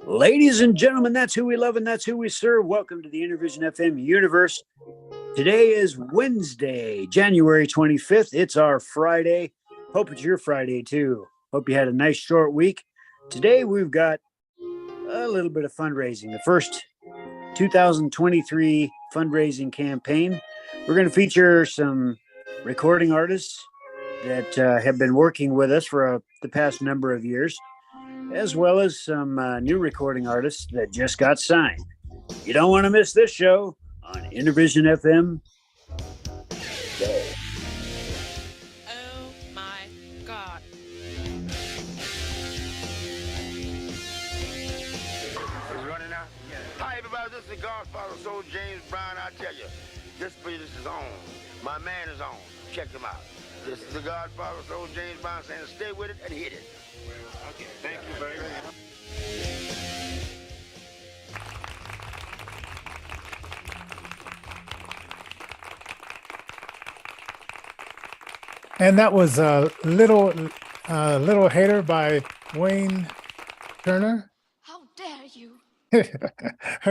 Ladies and gentlemen, that's who we love and that's who we serve. Welcome to the Intervision FM universe. Today is Wednesday, January 25th. It's our Friday. Hope it's your Friday too. Hope you had a nice short week. Today we've got a little bit of fundraising. The first 2023 fundraising campaign. We're going to feature some recording artists that have been working with us for the past number of years, as well as some new recording artists that just got signed. You don't want to miss this show on Intervision FM. Oh my God. It's running now? Yeah. Hi, everybody. This is the Godfather Soul James Brown. I tell you, this place is on. My man is on. Check him out. This is the Godfather Soul James Brown saying stay with it and hit it. Okay, thank you very much. And that was LittleHater by Wayne Turner. How dare you?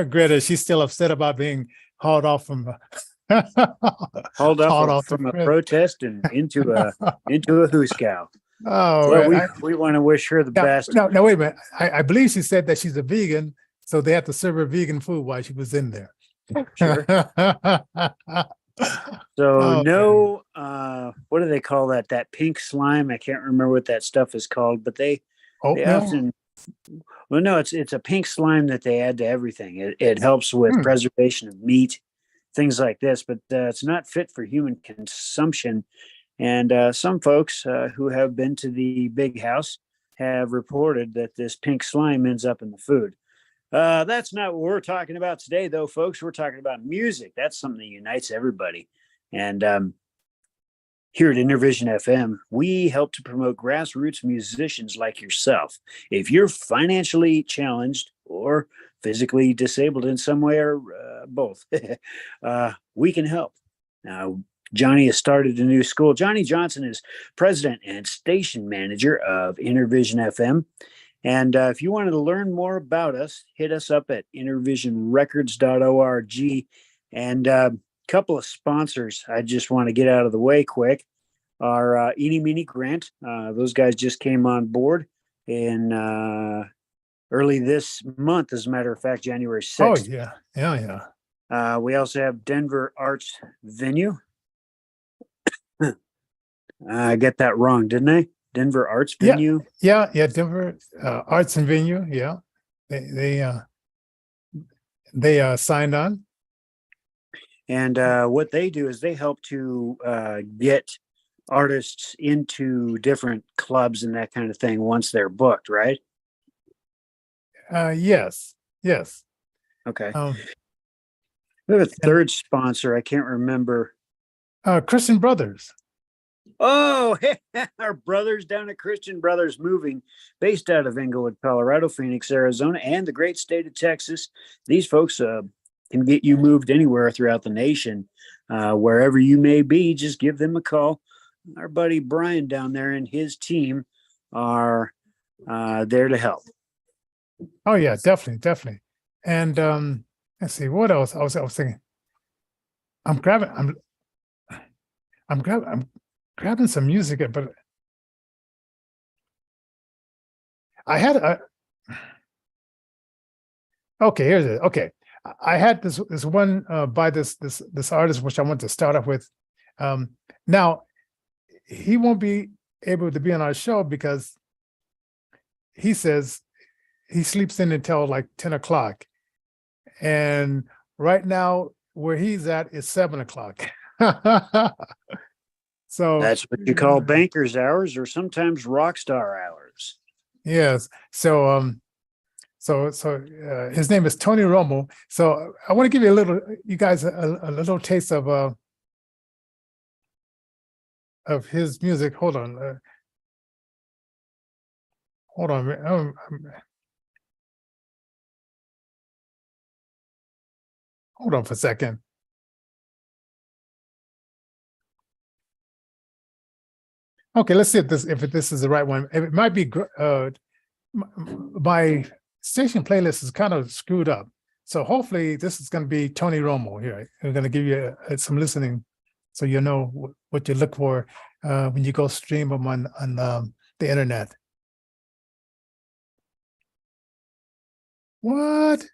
Greta, she's still upset about being hauled off from Hauled off the from a press. protest and into a hoosegow. Oh, Well, right. we want to wish her the best. No, wait a minute. I believe she said that she's a vegan, so they had to serve her vegan food while she was in there. Sure. So Oh, no, what do they call that? That pink slime? I can't remember what that stuff is called, but they Oatmeal? often. Well, no, it's a pink slime that they add to everything. It helps with preservation of meat, things like this, but it's not fit for human consumption. And some folks who have been to the big house have reported that this pink slime ends up in the food. That's not what we're talking about today, though, folks. We're talking about music. That's something that unites everybody. And here at Intervision FM, we help to promote grassroots musicians like yourself. If you're financially challenged or physically disabled in some way or both, we can help. Now, Johnny has started a new school. Johnny Johnson is president and station manager of Intervision FM. And if you wanted to learn more about us, hit us up at intervisionrecords.org. And a couple of sponsors I just want to get out of the way quick are Eeny Meeny Grant. Those guys just came on board in early this month, as a matter of fact, January 6th. Oh, yeah. We also have Denver Arts Venue. I get that wrong, didn't I? Denver Arts Venue. Yeah. Denver Arts and Venue. Yeah, they signed on. And what they do is they help to get artists into different clubs and that kind of thing once they're booked, right? Yes. Okay. Um, We have a third sponsor. I can't remember. Christian Brothers. Oh, our brothers down at Christian Brothers Moving, based out of Inglewood, Colorado, Phoenix, Arizona, and the great state of Texas. These folks can get you moved anywhere throughout the nation. Wherever you may be, just give them a call. Our buddy Brian down there and his team are there to help. Oh, yeah, definitely. And let's see, what else? I was thinking. I'm grabbing some music, but I had okay, here's it. Okay. I had this one by this artist, which I want to start off with. Now he won't be able to be on our show because he says he sleeps in until like 10 o'clock. And right now where he's at is 7 o'clock. So that's what you call banker's hours, or sometimes rock star hours. Yes. So his name is Tony Romo. So I want to give you guys a little taste of his music. Hold on. Hold on. Hold on for a second. Okay, let's see if this is the right one. It might be my station playlist is kind of screwed up. So hopefully this is going to be Tony Romo here. I'm going to give you some listening, so you know what you look for when you go stream them on the internet. What?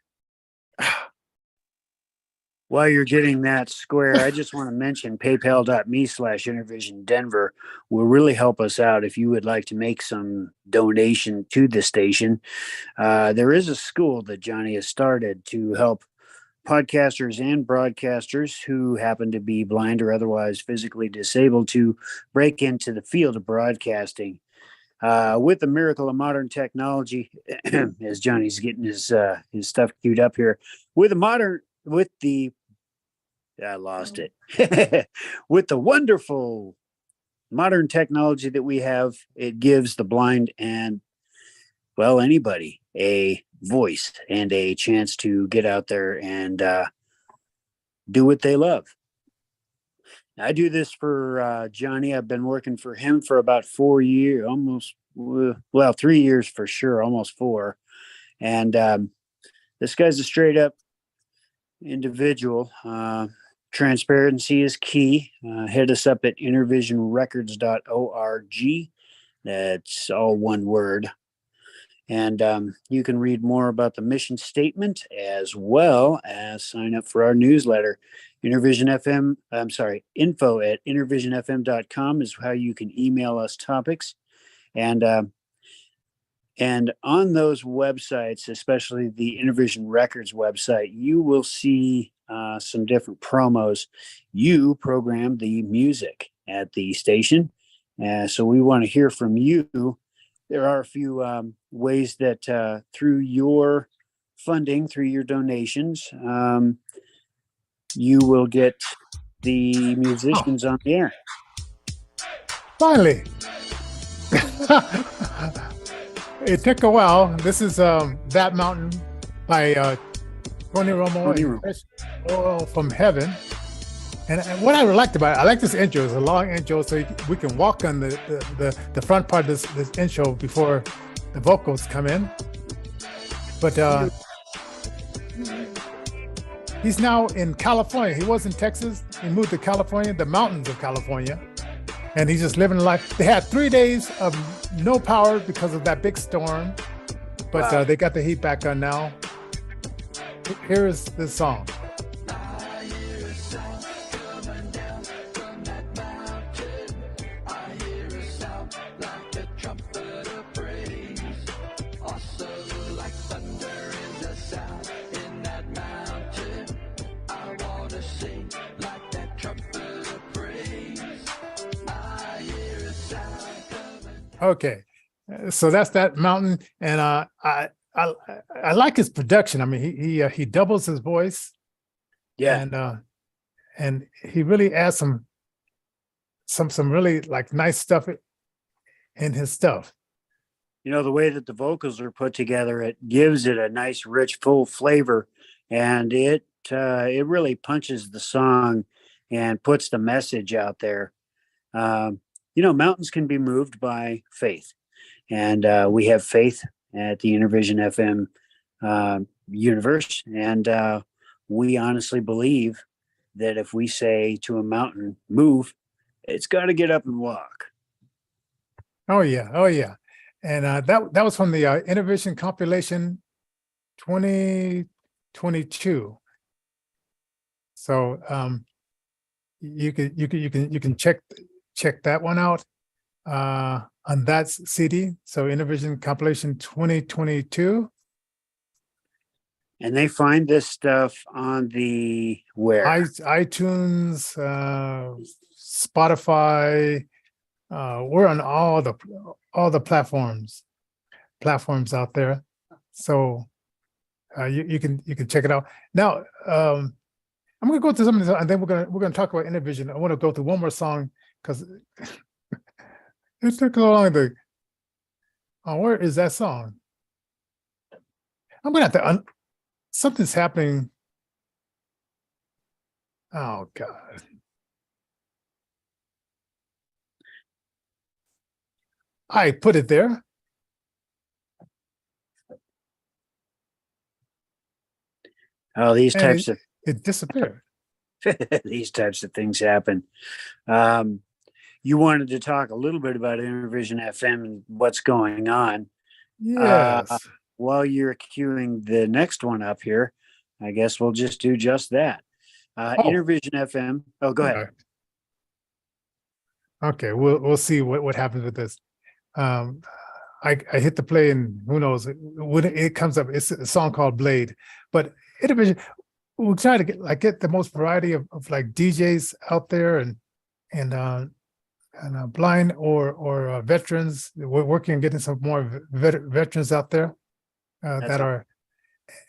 While you're getting that square, I just want to mention paypal.me/IntervisionDenver will really help us out if you would like to make some donation to the station. There is a school that Johnny has started to help podcasters and broadcasters who happen to be blind or otherwise physically disabled to break into the field of broadcasting. With the miracle of modern technology, as Johnny's getting his stuff queued up here, I lost it. With the wonderful modern technology that we have, it gives the blind and, well, anybody a voice and a chance to get out there and do what they love. I do this for Johnny. I've been working for him for about 4 years, almost, 3 years for sure, almost 4. And this guy's a straight up individual. Transparency is key. Hit us up at intervisionrecords.org. That's all one word. And you can read more about the mission statement as well as sign up for our newsletter. Intervision FM, info at intervisionfm.com is how you can email us topics. And on those websites, especially the Intervision Records website, you will see some different promos. You program the music at the station. So we want to hear from you. There are a few ways that through your funding, through your donations, you will get the musicians on the air. Finally. It took a while. This is That Mountain by Tony Romo and Fresh Oil from Heaven. And what I liked about it, I like this intro. It's a long intro, so we can walk on the front part of this intro before the vocals come in. But he's now in California. He was in Texas. He moved to California, the mountains of California. And he's just living life. They had 3 days of no power because of that big storm. But Wow. They got the heat back on now. Here is the song. Okay, so that's That Mountain, and I like his production. I mean, he doubles his voice, Yeah. and he really adds some really like nice stuff in his stuff. You know, the way that the vocals are put together, it gives it a nice, rich, full flavor, and it really punches the song and puts the message out there. Mountains can be moved by faith, and we have faith at the Intervision FM universe, and we honestly believe that if we say to a mountain, move, it's got to get up and walk. Oh yeah, and that was from the Intervision compilation 2022. So you can check that one out on that CD. So Intervision compilation 2022. And they find this stuff on the where? iTunes, Spotify. We're on all the platforms out there. So you can check it out. Now I'm gonna go through some of this, and then we're gonna talk about Intervision. I want to go through one more song because it took so long to. Oh, where is that song? I'm gonna have to. Something's happening. Oh God. I put it there. Oh, these and types of it disappeared. these types of things happen. You wanted to talk a little bit about Intervision FM and what's going on. Yes. While you're queuing the next one up here, I guess we'll just do just that. Intervision FM. Oh, go ahead. Okay, we'll see what happens with this. I hit the play, and who knows when it comes up. It's a song called Blade, but Intervision. We'll try to get the most variety of like DJs out there and blind or veterans. We're working on getting some more veterans out there that are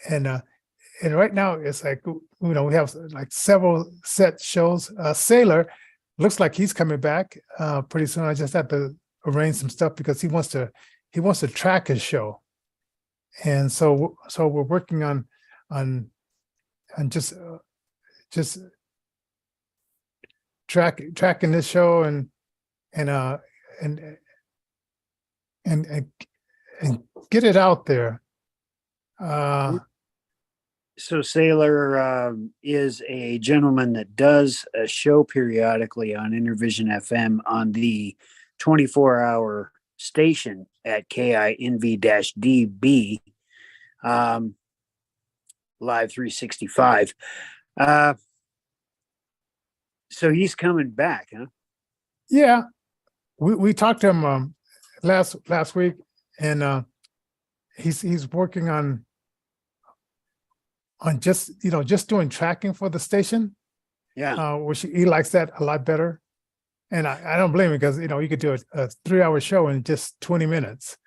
and right now it's like we have like several set shows. Sailor looks like he's coming back pretty soon. I just have to arrange some stuff because he wants to track his show, and so we're working on just tracking this show and get it out there. So Sailor is a gentleman that does a show periodically on Intervision FM on the 24-hour station at KINV-DB, Live 365. So he's coming back, huh? Yeah, we talked to him last week, and he's working on just doing tracking for the station. Yeah, which he likes that a lot better, and I don't blame him because you could do a 3-hour show in just 20 minutes.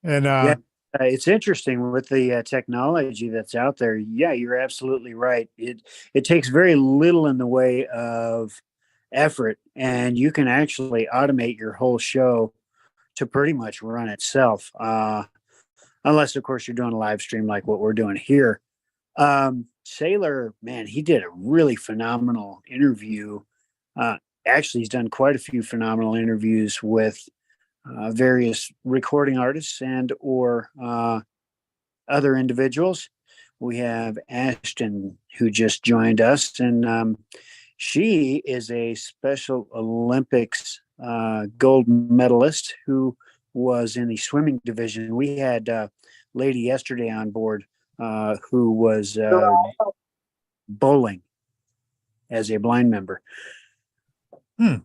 And yeah. It's interesting with the technology that's out there. Yeah, you're absolutely right. It takes very little in the way of effort, and you can actually automate your whole show to pretty much run itself. Unless, of course, you're doing a live stream like what we're doing here. Sailor, man, he did a really phenomenal interview. Actually, he's done quite a few phenomenal interviews with various recording artists and or other individuals. We have Ashton, who just joined us, and she is a Special Olympics gold medalist who was in the swimming division. We had a lady yesterday on board who was bowling as a blind member. And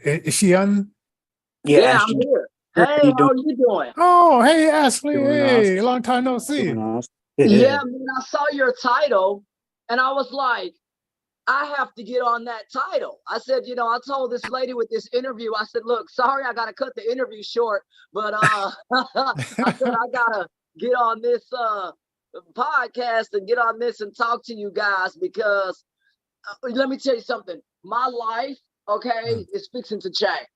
is she on? Yeah, Ashton, I'm here. Hey, how are you doing? Oh, hey, Ashley. Doing Hey, awesome. long time no see. doing awesome. Yeah, man, I saw your title and I was like, I have to get on that title. I said, I told this lady with this interview, I said, look, sorry, I got to cut the interview short, but I said, I got to get on this podcast and get on this and talk to you guys because let me tell you something. My life, okay, is fixing to change.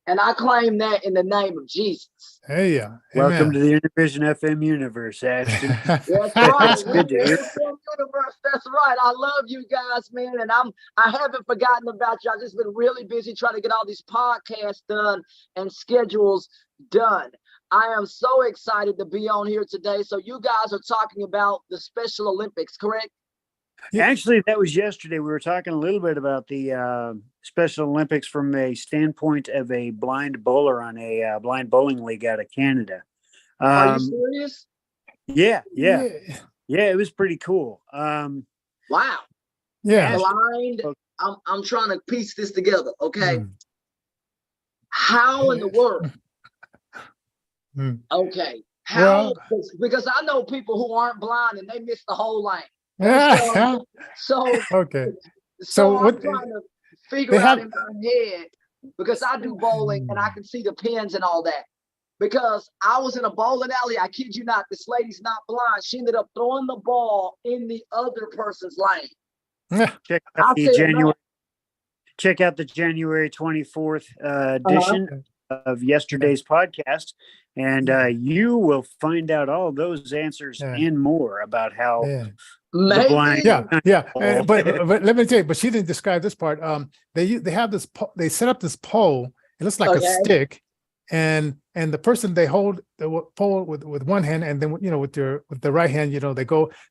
And I claim that in the name of Jesus. Hey, yeah. Welcome to the Intervision FM universe, Ashton. That's right. That's good to hear. Universe, that's right. I love you guys, man. And I haven't forgotten about you. I've just been really busy trying to get all these podcasts done and schedules done. I am so excited to be on here today. So you guys are talking about the Special Olympics, correct? Actually, that was yesterday. We were talking a little bit about the Special Olympics from a standpoint of a blind bowler on a blind bowling league out of Canada. Are you serious? Yeah. It was pretty cool. Wow. Yeah. Blind. I'm trying to piece this together. Okay. How in the world? Okay. How? Because I know people who aren't blind and they miss the whole lane. So okay. So I'm trying to figure out in my head because I do bowling and I can see the pins and all that. Because I was in a bowling alley, I kid you not, this lady's not blind. She ended up throwing the ball in the other person's lane. Check out the January 24th edition of yesterday's podcast, and you will find out all those answers and more about how the blind. But let me tell you. But she didn't describe this part. They have this. They set up this pole. It looks like a stick, and the person, they hold the pole with one hand, and then with the right hand,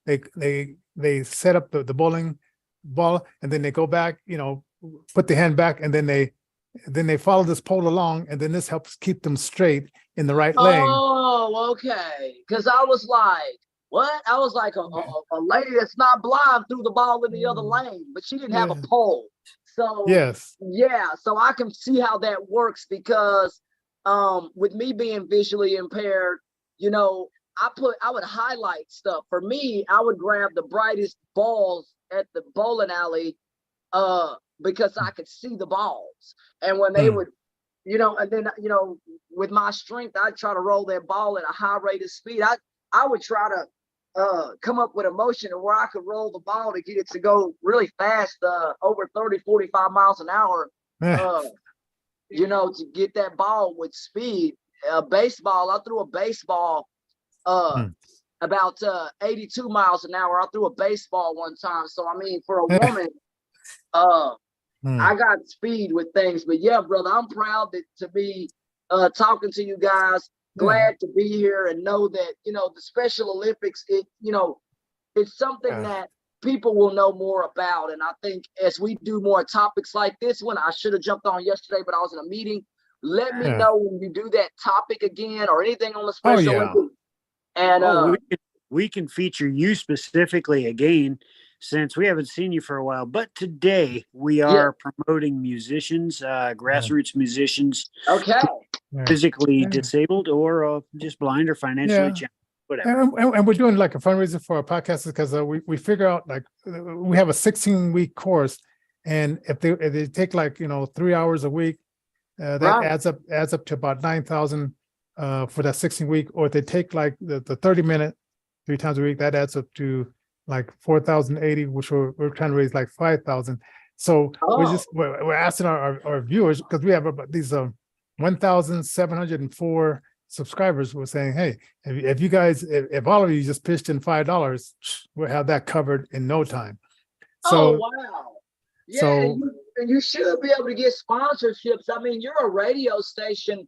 they set up the bowling ball, and then they go back, put the hand back, and then they follow this pole along, and then this helps keep them straight in the right lane. Oh, okay. Because I was like, what? I was like, a lady that's not blind threw the ball in the other lane, but she didn't have a pole. So Yes. yeah, so I can see how that works, because with me being visually impaired, I would highlight stuff. For me, I would grab the brightest balls at the bowling alley because I could see the balls. And when they would, and then with my strength, I'd try to roll that ball at a high rate of speed. I would try to come up with a motion where I could roll the ball to get it to go really fast, over 30, 45 miles an hour, to get that ball with speed. Baseball, I threw a baseball about 82 miles an hour. I threw a baseball one time. So, I mean, for a woman, I got speed with things. But yeah, brother, I'm proud to be talking to you guys. Glad to be here and know that, the Special Olympics, it's something that people will know more about. And I think as we do more topics like this one, I should have jumped on yesterday, but I was in a meeting. Let me know when you do that topic again or anything on the Special Olympics. And we can feature you specifically again, since we haven't seen you for a while. But today we are promoting musicians, grassroots musicians. Okay. Yeah. Physically disabled or just blind or financially challenged, whatever. And we're doing like a fundraiser for our podcast because we figure out, like, we have a 16-week course, and if they take 3 hours a week, that adds up to about 9,000 for that 16-week. Or if they take like the 30-minute 3 times a week, that adds up to like 4,080, which we're trying to raise like 5,000. So we're asking our viewers, because we have about these 1,704 subscribers. We're saying, hey, if you guys, if all of you just pitched in $5, we'll have that covered in no time. So, wow. Yeah, so you should be able to get sponsorships. I mean, you're a radio station.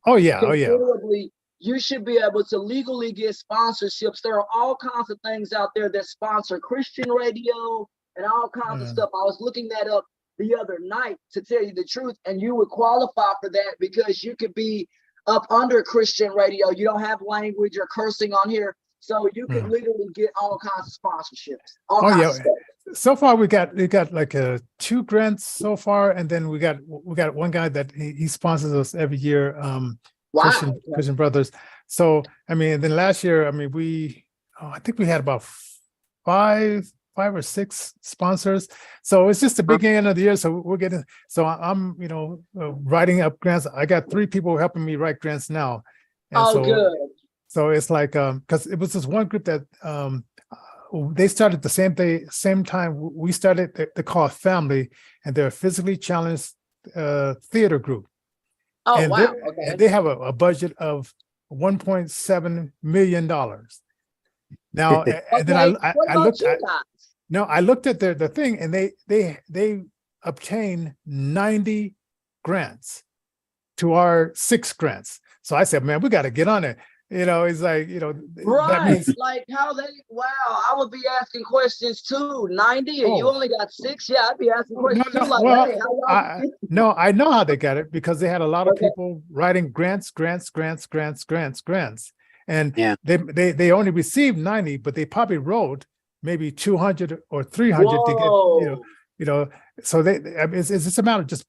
You should be able to legally get sponsorships. There are all kinds of things out there that sponsor Christian radio and all kinds of stuff. I was looking that up the other night, to tell you the truth, and you would qualify for that because you could be up under Christian radio. You don't have language or cursing on here, so you could literally get all kinds of sponsorships. All kinds of stuff. So far we got like 2 grants so far, and then we got one guy that he sponsors us every year. Christian Brothers. So I mean, then last year, I mean, I think we had about 5 or 6 sponsors. So it's just the beginning of the year. So we're getting, so I'm, writing up grants. I got 3 people helping me write grants now. And good. So it's like, because it was this one group that they started the same time we started. They call it Family, and they're a physically challenged theater group. Oh, and wow. And they have a budget of $1.7 million. Now, and then I looked at the thing, and they obtained 90 grants to our 6 grants. So I said, man, we got to get on it. It's like, right. That means, like how I would be asking questions too. 90 and you only got 6. Yeah, I'd be asking questions too. Like, well, hey, I know how they got it, because they had a lot of people writing grants. And they only received 90, but they probably wrote maybe 200 or 300 to get, so it's just a matter of just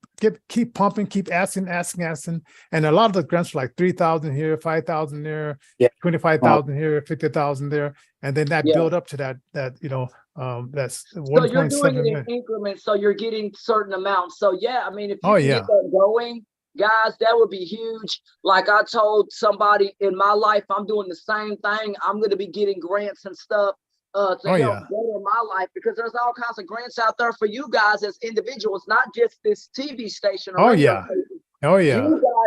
keep pumping, keep asking. And a lot of the grants are like 3,000 here, 5,000 there, 25,000 here, 50,000 there. And then that build up to that, that's 1.7 So you're doing it in increments, so you're getting certain amounts. So yeah, I mean, if you can get that going, guys, that would be huge. Like I told somebody in my life, I'm doing the same thing. I'm going to be getting grants and stuff to help better my life, because there's all kinds of grants out there for you guys as individuals, not just this TV station. You guys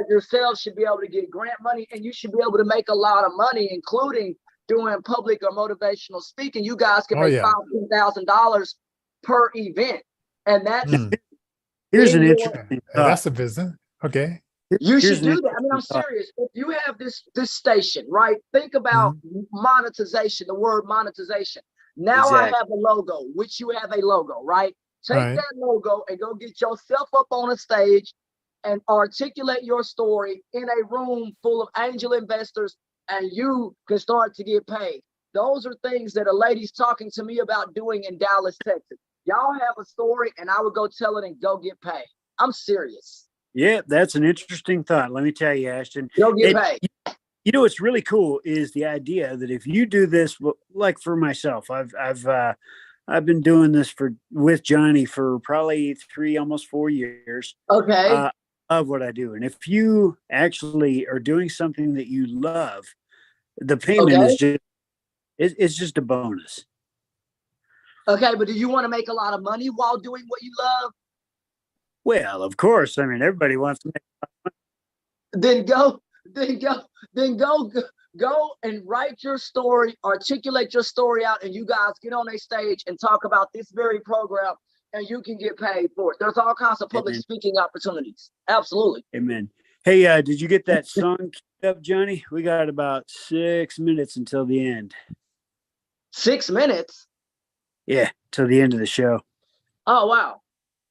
yourselves should be able to get grant money, and you should be able to make a lot of money, including doing public or motivational speaking. You guys can make $5,000 per event, and that's here's an interesting that's a business. Okay. You Here's should an do that. I mean, I'm interesting thought. serious. If you have this station, right? Think about monetization, the word monetization. Now I Exactly. have a logo, which you have a logo, right? Take Right. that logo and go get yourself up on a stage and articulate your story in a room full of angel investors, and you can start to get paid. Those are things that a lady's talking to me about doing in Dallas, Texas. Y'all have a story, and I would go tell it and go get paid. I'm serious. Yeah, that's an interesting thought. Let me tell you, Ashton. Go get paid. You know what's really cool is the idea that if you do this, like for myself, I've been doing this with Johnny for probably 3, almost 4 years. Okay. Love what I do, and if you actually are doing something that you love, the payment Okay. is it's just a bonus. Okay. But do you want to make a lot of money while doing what you love? Well, of course. I mean, everybody wants to make. Then go, then go, then go and write your story, articulate your story out, and you guys get on a stage and talk about this very program, and you can get paid for it. There's all kinds of public Amen. speaking opportunities. Absolutely. Amen. Hey, did you get that song queued up, Johnny? We got about 6 minutes until the end. 6 minutes. Yeah, till the end of the show. Oh, wow.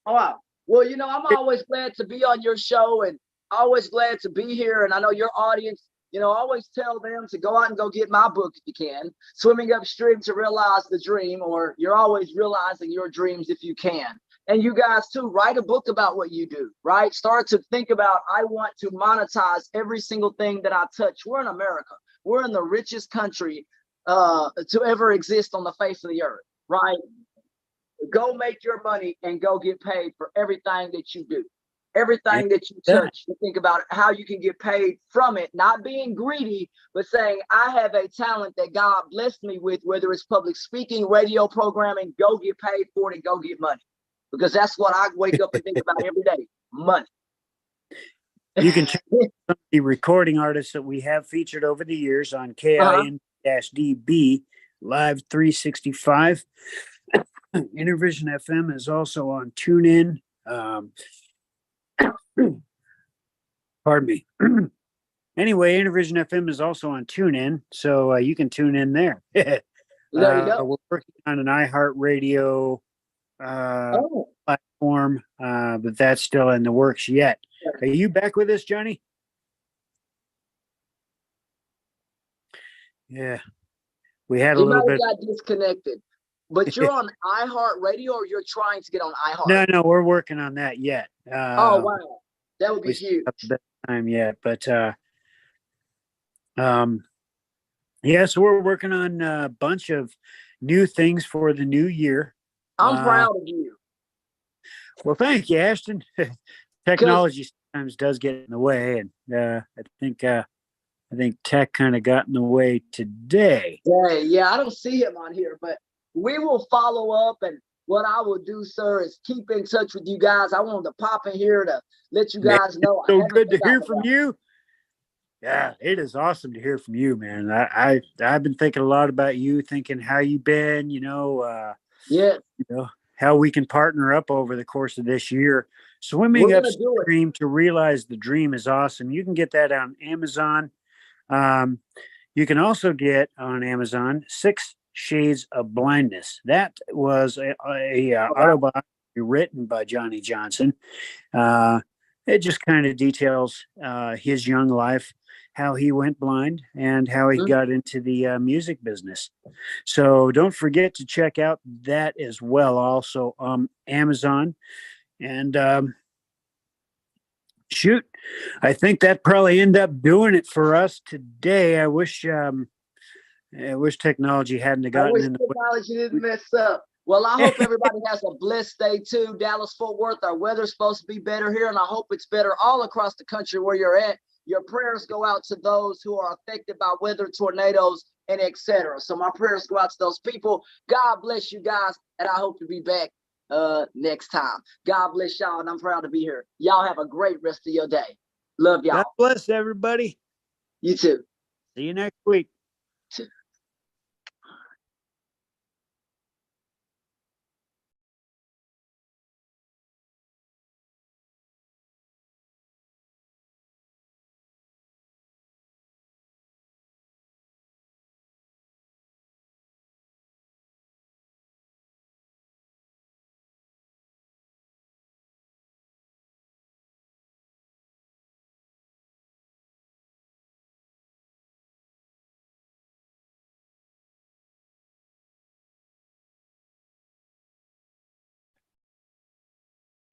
Oh, wow. Well, I'm always glad to be on your show and always glad to be here. And I know your audience, always tell them to go out and go get my book if you can, Swimming Upstream to Realize the Dream, or You're Always Realizing Your Dreams if you can. And you guys too, write a book about what you do, right? Start to think about, I want to monetize every single thing that I touch. We're in America. We're in the richest country to ever exist on the face of the earth, right? Go make your money and go get paid for everything that you do, everything that you touch. You think about how you can get paid from it, not being greedy, but saying, I have a talent that God blessed me with, whether it's public speaking, radio programming, go get paid for it and go get money. Because that's what I wake up and think about every day, money. You can check some of the recording artists that we have featured over the years on KIN-DB Live 365. Intervision FM is also on TuneIn. Pardon me. Anyway, Intervision FM is also on TuneIn, so you can tune in there. There you go. We're working on an iHeartRadio platform, but that's still in the works yet. Are you back with us, Johnny? Yeah, we had a little bit. Got disconnected. But you're on iHeartRadio, or you're trying to get on iHeart? No, we're working on that yet. Oh, wow. That would be huge. Time yet, but yeah, so we're working on a bunch of new things for the new year. I'm proud of you. Well, thank you, Ashton. Technology sometimes does get in the way, and I think tech kind of got in the way today. Yeah, I don't see him on here, but we will follow up. And what I will do, sir, is keep in touch with you guys. I wanted to pop in here to let you guys know. So good to hear from you. Yeah, it is awesome to hear from you, man. I've been thinking a lot about you, thinking how you've been, how we can partner up over the course of this year. Swimming Upstream to Realize the Dream is awesome. You can get that on Amazon. You can also get on Amazon 6 Shades of Blindness. That was a autobiography written by Johnny Johnson. It just kind of details his young life, how he went blind, and how he got into the music business. So don't forget to check out that as well, also on Amazon. And shoot, I think that probably ended up doing it for us today. I wish technology hadn't gotten in the way. Technology didn't mess up. Well, I hope everybody has a blessed day too. Dallas, Fort Worth, our weather's supposed to be better here, and I hope it's better all across the country where you're at. Your prayers go out to those who are affected by weather, tornadoes, and etc. So my prayers go out to those people. God bless you guys, and I hope to be back next time. God bless y'all, and I'm proud to be here. Y'all have a great rest of your day. Love y'all. God bless everybody. You too. See you next week.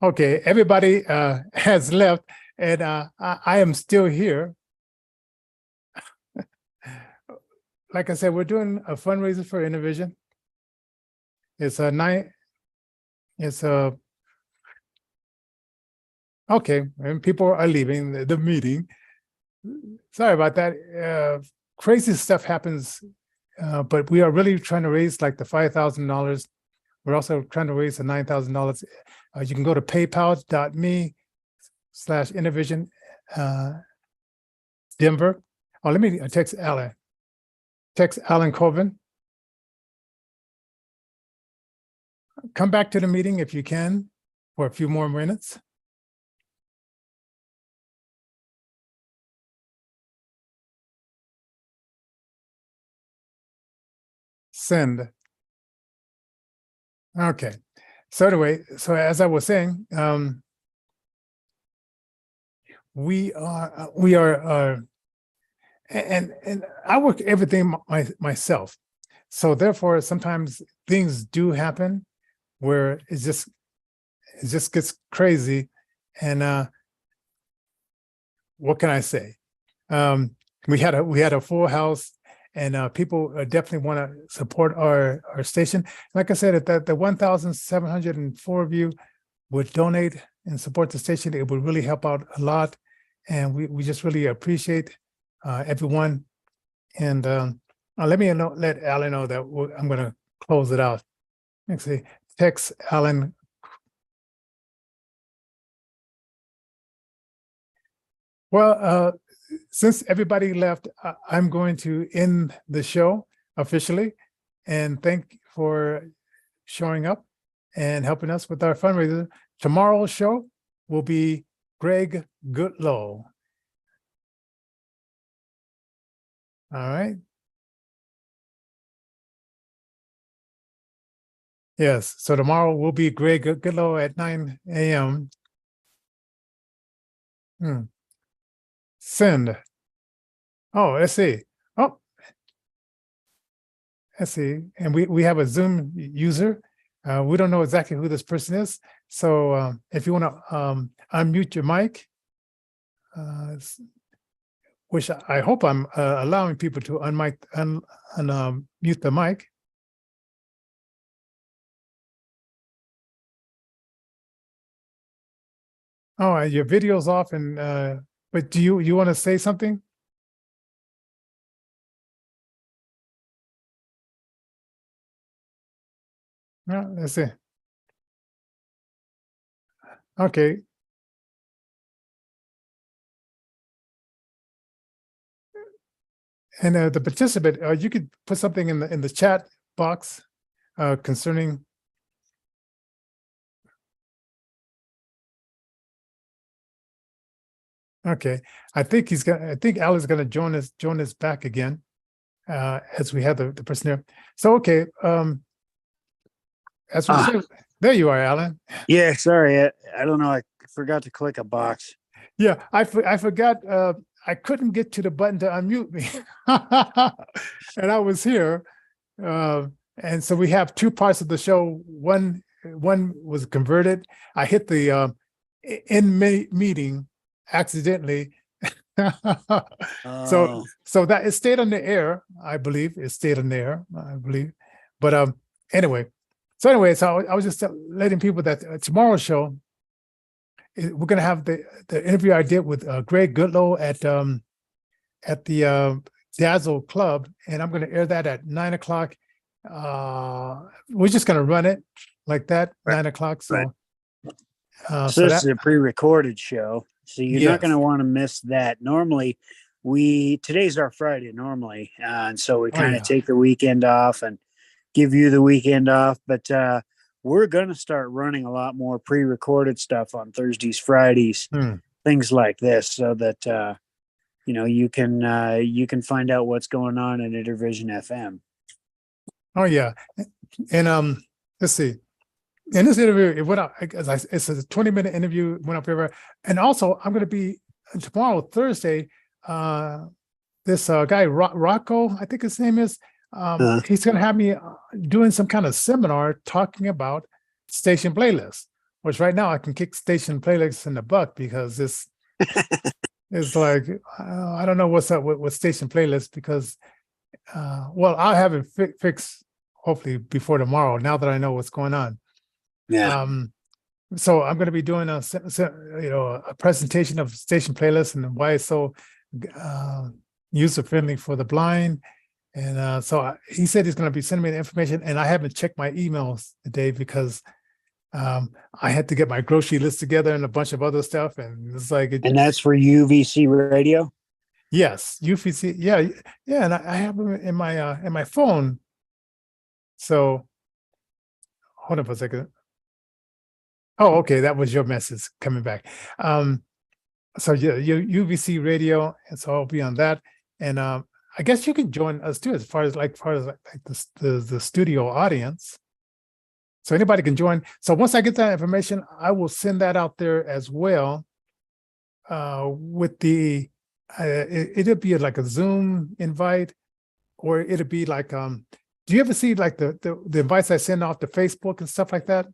Okay, everybody has left, and I am still here. Like I said, we're doing a fundraiser for Innovision. It's a night. It's a okay, and people are leaving the meeting. Sorry about that. Crazy stuff happens, but we are really trying to raise like the $5,000. We're also trying to raise the $9,000. You can go to paypal.me/Innovision Denver. Oh, let me text Alan. Text Alan Colvin. Come back to the meeting if you can for a few more minutes. Send. Okay. So anyway, so as I was saying, we are, and I work everything myself. So therefore, sometimes things do happen where it just gets crazy. And what can I say? We had a full house, and people definitely want to support our station. Like I said, if the 1,704 of you would donate and support the station, it would really help out a lot. And we just really appreciate everyone. And let Alan know that I'm going to close it out. Let's see. Text Alan. Well, since everybody left, I'm going to end the show officially, and thank you for showing up and helping us with our fundraiser. Tomorrow's show will be Greg Goodlow. All right. Yes, so tomorrow will be Greg Goodlow at 9 a.m. Send. Oh, let's see. Oh, let's see. And we have a Zoom user. We don't know exactly who this person is. So if you want to unmute your mic, which I hope I'm allowing people to unmute the mic. Oh, your video's off, and but do you want to say something? No, let's see. Okay. And the participant, you could put something in the chat box concerning. Okay, I think Alan's gonna join us back again as we have the person there. So okay, as we said, there you are, Alan. Yeah, sorry, I don't know. I forgot to click a box. Yeah, I forgot. I couldn't get to the button to unmute me, and I was here, and so we have two parts of the show. One was converted. I hit the end meeting accidentally. So that it stayed on the air, I believe. It stayed on the air, I believe. But anyway, so I was just letting people that tomorrow's show, we're going to have the interview I did with Greg Goodlow at the Dazzle Club, and I'm going to air that at 9 o'clock. We're just going to run it like that, right. 9 o'clock. So, right. So this is a pre-recorded show, so you're not going to want to miss that. Normally, today's our Friday normally, and so we kind of take the weekend off and give you the weekend off, but we're going to start running a lot more pre-recorded stuff on Thursdays, Fridays, things like this, so that you can find out what's going on in Intervision FM. Oh yeah, and let's see. In this interview, it went out. It's a 20-minute interview. It went up everywhere, and also I'm going to be tomorrow, Thursday. This guy Rocco, I think his name is. He's going to have me doing some kind of seminar talking about station playlists. which right now I can kick station playlists in the butt because this is like, I don't know what's up with station playlists because, well, I'll have it fixed hopefully before tomorrow now that I know what's going on. Yeah. So I'm going to be doing a presentation of station playlists and why it's so user friendly for the blind. And he said he's going to be sending me the information, and I haven't checked my emails today because I had to get my grocery list together and a bunch of other stuff, and it's like. And that's for UVC radio. Yes, UVC. Yeah, and I have them in my phone. So hold on for a second. Oh, okay, that was your message coming back. So yeah, your UVC radio, and so I'll be on that. And I guess you can join us too, as far as the studio audience. So anybody can join. So once I get that information, I will send that out there as well. With the it'll be like a Zoom invite, or it'll be like do you ever see like the invites I send off to Facebook and stuff like that?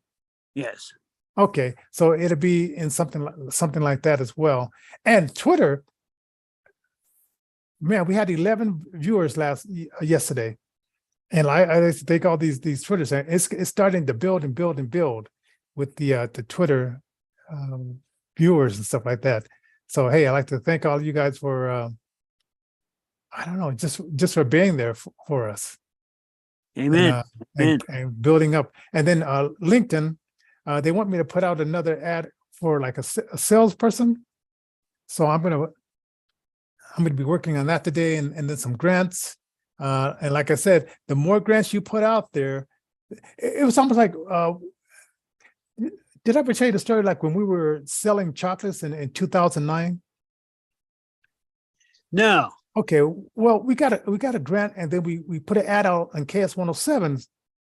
Yes. Okay, so it'll be in something like that as well. And Twitter, man, we had 11 viewers yesterday, and I think all these Twitters, and it's starting to build and build and build with the Twitter viewers and stuff like that. So hey, I'd like to thank all you guys for I don't know, just for being there for us. Amen. And building up. And then LinkedIn. They want me to put out another ad for like a salesperson. So I'm gonna be working on that today, and then some grants. And like I said, the more grants you put out there, it was almost like, did I ever tell you the story like when we were selling chocolates in 2009? No. Okay, well, we got a grant, and then we put an ad out on KS 107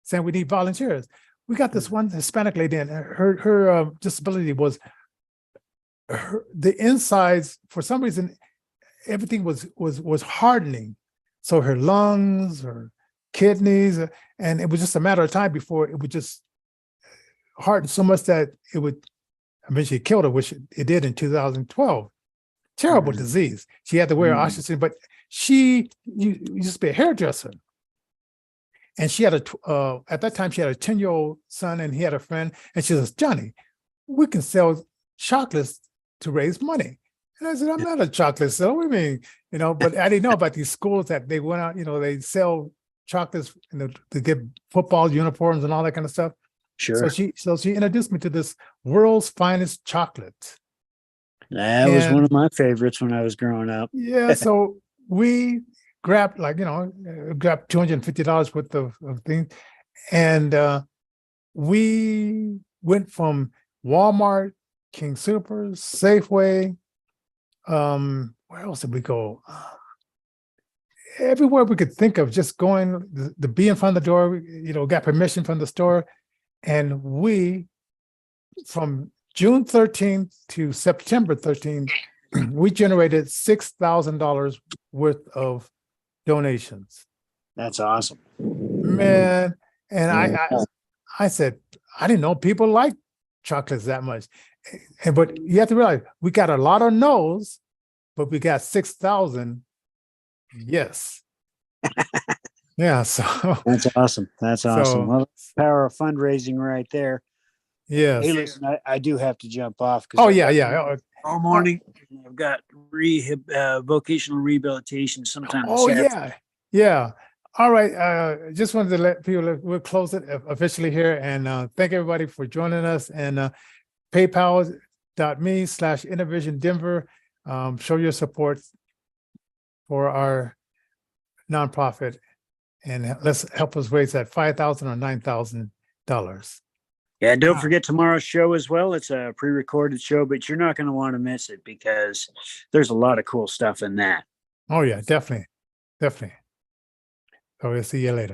saying we need volunteers. We got this one Hispanic lady, and her disability was the insides. For some reason, everything was hardening. So her lungs, her kidneys, and it was just a matter of time before it would just harden so much that it would eventually kill her, which it did in 2012. Terrible disease. She had to wear oxygen, but she used to be a hairdresser. And she had at that time, she had a 10-year-old son, and he had a friend. And she says, Johnny, we can sell chocolates to raise money. And I said, I'm not a chocolate seller. What do you mean? But I didn't know about these schools that they went out, they sell chocolates to get football uniforms and all that kind of stuff. Sure. So she introduced me to this world's finest chocolate. That was one of my favorites when I was growing up. Yeah. So we grabbed $250 worth of things. And we went from Walmart, King Soopers, Safeway. Where else did we go? Everywhere we could think of, just going to be in front of the door, got permission from the store. And we, from June 13th to September 13th, we generated $6,000 worth of donations. That's awesome. Man. And I said, I didn't know people like chocolates that much. But you have to realize we got a lot of no's, but we got 6,000 yes. Yeah. So that's awesome. That's awesome. So, well, power of fundraising right there. Yes. Hey, listen, I do have to jump off. Oh, yeah. All morning. I've got vocational rehabilitation sometime. Oh, yeah. Yeah. All right. Just wanted to let people, we'll close it officially here, and thank everybody for joining us. And paypal.me/Innovision Denver. Show your support for our nonprofit, and let's help us raise that $5,000 or $9,000. Yeah, don't forget tomorrow's show as well. It's a pre-recorded show, but you're not going to want to miss it because there's a lot of cool stuff in that. Oh, yeah, definitely. So we'll see you later.